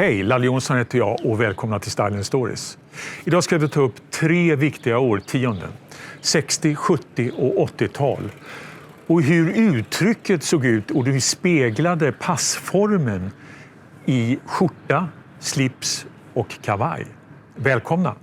Hej, Lalle Jonsson heter jag och välkomna till Style & Stories. Idag ska vi ta upp 3 viktiga årtionden. 60, 70 och 80-tal. Och hur uttrycket såg ut och hur det speglade passformen i skjorta, slips och kavaj. Välkomna!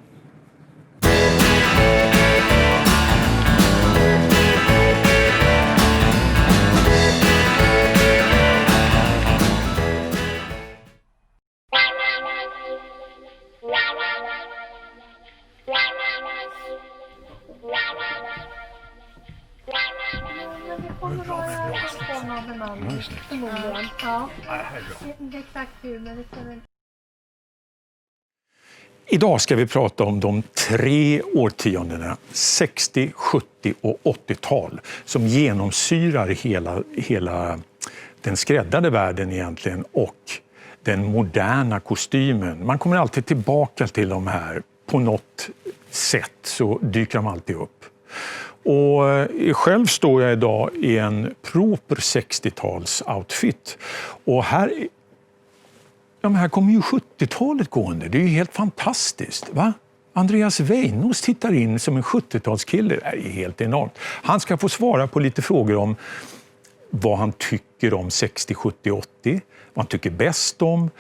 Idag ska vi prata om de 3 årtiondena, 60, 70 och 80-tal, som genomsyrar hela den skräddade världen egentligen och den moderna kostymen. Man kommer alltid tillbaka till de här på något sätt, så dyker de alltid upp. Och själv står jag idag i en proper 60-tals outfit. Och här kommer ju 70-talet gående. Det är ju helt fantastiskt, va? Andreas Weinås tittar in som en 70-talskille. Det är helt enormt. Han ska få svara på lite frågor om vad han tycker om 60, 70, 80. Vad han tycker bäst om.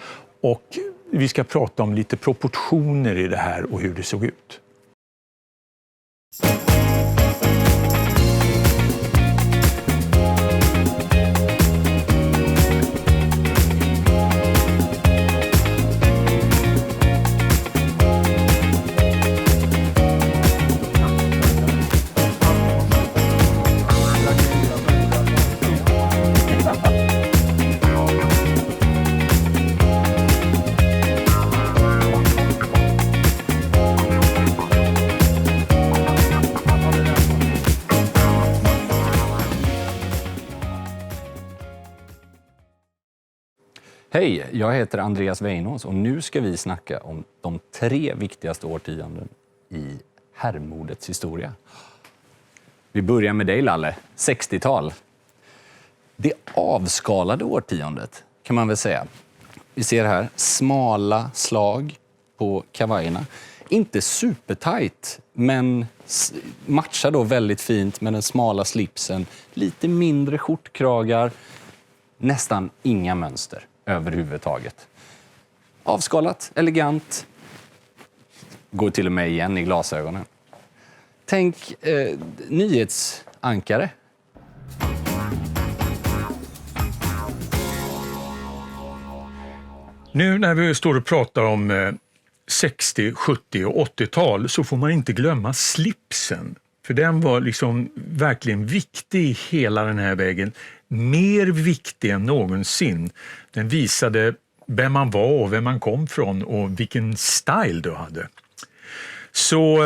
Och vi ska prata om lite proportioner i det här och hur det såg ut. Hej, jag heter Andreas Weinås och nu ska vi snacka om de 3 viktigaste årtionden i herrmodets historia. Vi börjar med dig, Lalle. 60-tal. Det avskalade årtiondet kan man väl säga. Vi ser här smala slag på kavajerna. Inte supertight, men matchar då väldigt fint med den smala slipsen. Lite mindre skjortkragar, nästan inga mönster överhuvudtaget. Avskalat, elegant. Går till och med igen i glasögonen. Tänk nyhetsankare. Nu när vi står och pratar om 60, 70 och 80-tal så får man inte glömma slipsen. För den var liksom verkligen viktig i hela den här vägen. Mer viktig än någonsin. Den visade vem man var och vem man kom från och vilken style du hade. Så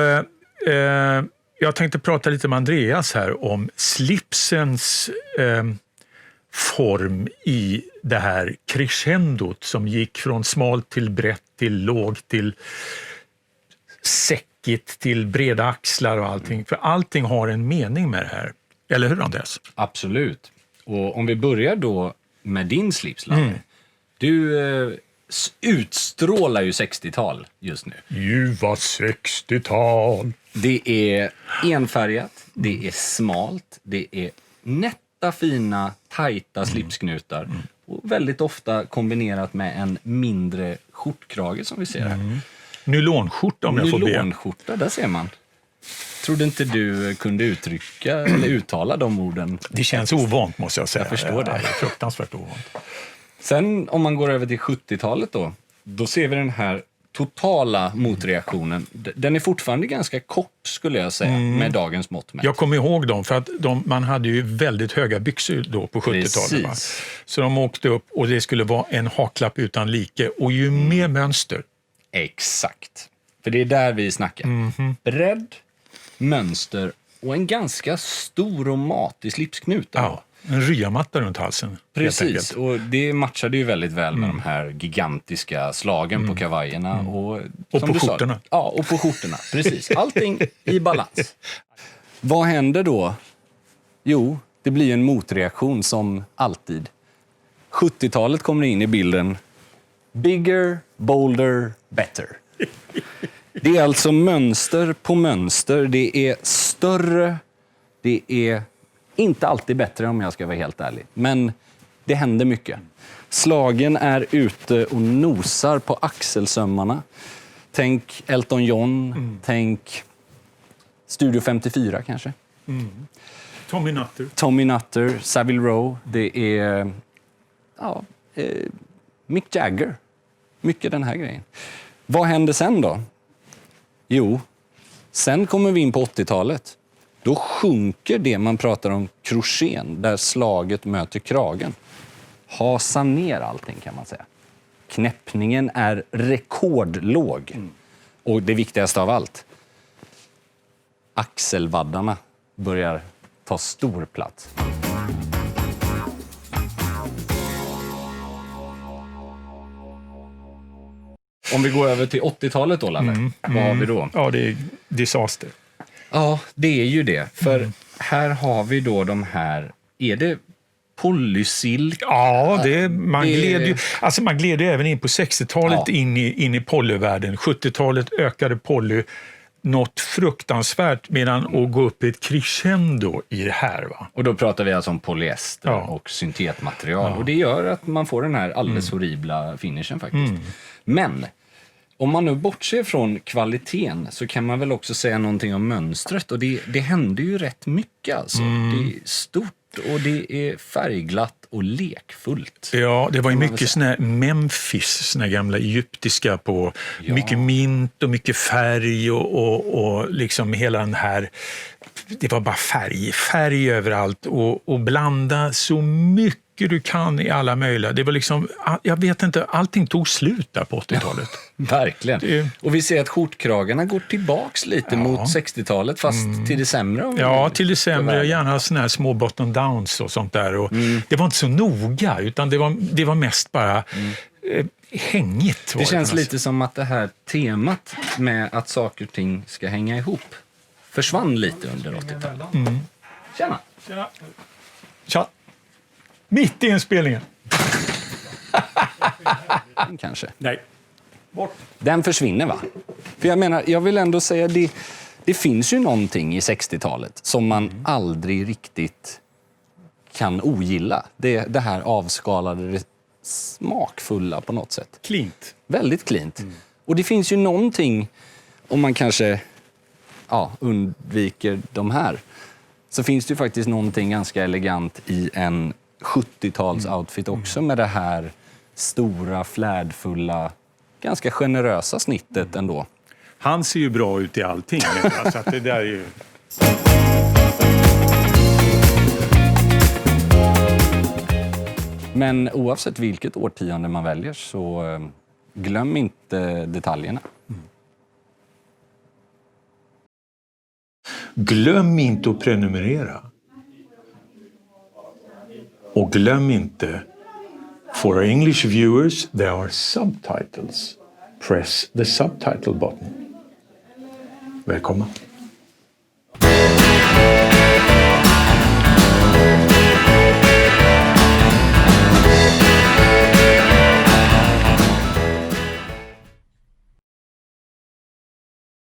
jag tänkte prata lite med Andreas här om slipsens form i det här crescendot som gick från smalt till brett till lågt till säckigt till breda axlar och allting. För allting har en mening med det här. Eller hur, Andreas? Absolut. Och om vi börjar då med din slips, Lalle. Du utstrålar ju 60-tal just nu. Ljuva 60-tal. Det är enfärgat, det är smalt, det är nätta, fina, tajta slipsknutar. Och väldigt ofta kombinerat med en mindre skjortkrage som vi ser här. Nylonskjorta om jag får be. Nylonskjorta, där ser man. Trodde inte du kunde uttrycka eller uttala de orden? Det känns ovant, måste jag säga. Jag förstår det. Det är fruktansvärt ovant. Sen om man går över till 70-talet då ser vi den här totala motreaktionen. Den är fortfarande ganska kort, skulle jag säga, med dagens mått mätt. Jag kommer ihåg dem, för att man hade ju väldigt höga byxor då på 70-talet. Va? Så de åkte upp och det skulle vara en haklapp utan like. Och ju mer mönster. Exakt. För det är där vi snackar. Bredd, mönster och en ganska stor och matig slipsknut. Ja, en ryamatta runt halsen. Precis, och det matchade ju väldigt väl med de här gigantiska slagen på kavajerna. Och på skjortorna. Ja, och på skjortorna. Precis, allting i balans. Vad händer då? Jo, det blir en motreaktion som alltid. 70-talet kommer in i bilden Bigger, bolder, better. Det är alltså mönster på mönster. Det är större. Det är inte alltid bättre om jag ska vara helt ärlig. Men det händer mycket. Slagen är ute och nosar på axelsömmarna. Tänk Elton John. Tänk Studio 54 kanske. Tommy Nutter, Savile Row. Det är Mick Jagger. Mycket den här grejen. Vad händer sen då? Jo, sen kommer vi in på 80-talet. Då sjunker det man pratar om crochet, där slaget möter kragen. Hasar ner allting kan man säga. Knäppningen är rekordlåg. Och det viktigaste av allt, axelvaddarna börjar ta stor plats. Om vi går över till 80-talet då, Lalle, vad har vi då? Ja, det är disaster. Ja, det är ju det. För här har vi då de här, är det polysilk? Ja, man gled ju även in på 60-talet in i polyvärlden. 70-talet ökade poly något fruktansvärt medan att gå upp i ett crescendo i det här. Va? Och då pratar vi alltså om polyester och syntetmaterial. Och det gör att man får den här alldeles horribla finishen faktiskt. Men om man nu bortser från kvaliteten så kan man väl också säga någonting om mönstret. Och det händer ju rätt mycket alltså. Det är stort och det är färgglatt och lekfullt. Ja, det var ju mycket såna här Memphis, såna gamla egyptiska på mycket mint och mycket färg och liksom hela den här, det var bara färg överallt och blanda så mycket du kan i alla möjliga. Det var liksom, jag vet inte, allting tog slut där på 80-talet. Verkligen. Och vi ser att skjortkragarna går tillbaks lite mot 60-talet, fast till det sämre. Ja, till det sämre. Gärna såna här små button downs och sånt där. Och det var inte så noga, utan det var mest bara hängigt. Det känns lite som att det här temat med att saker och ting ska hänga ihop försvann lite under 80-talet. Tjena! Tja! Mitt i inspelningen. Kanske. Nej. Bort. Den försvinner, va? För jag menar, jag vill ändå säga det finns ju någonting i 60-talet som man aldrig riktigt kan ogilla. Det här avskalade, smakfulla på något sätt. Cleant. Väldigt cleant. Och det finns ju någonting, om man kanske undviker de här, så finns det ju faktiskt någonting ganska elegant i en 70-tals outfit också, med det här stora, flärdfulla, ganska generösa snittet ändå. Han ser ju bra ut i allting. Så att det där är ju... Men oavsett vilket årtionde man väljer så glöm inte detaljerna. Glöm inte att prenumerera. Och glöm inte, for our English viewers, there are subtitles. Press the subtitle button. Välkomna.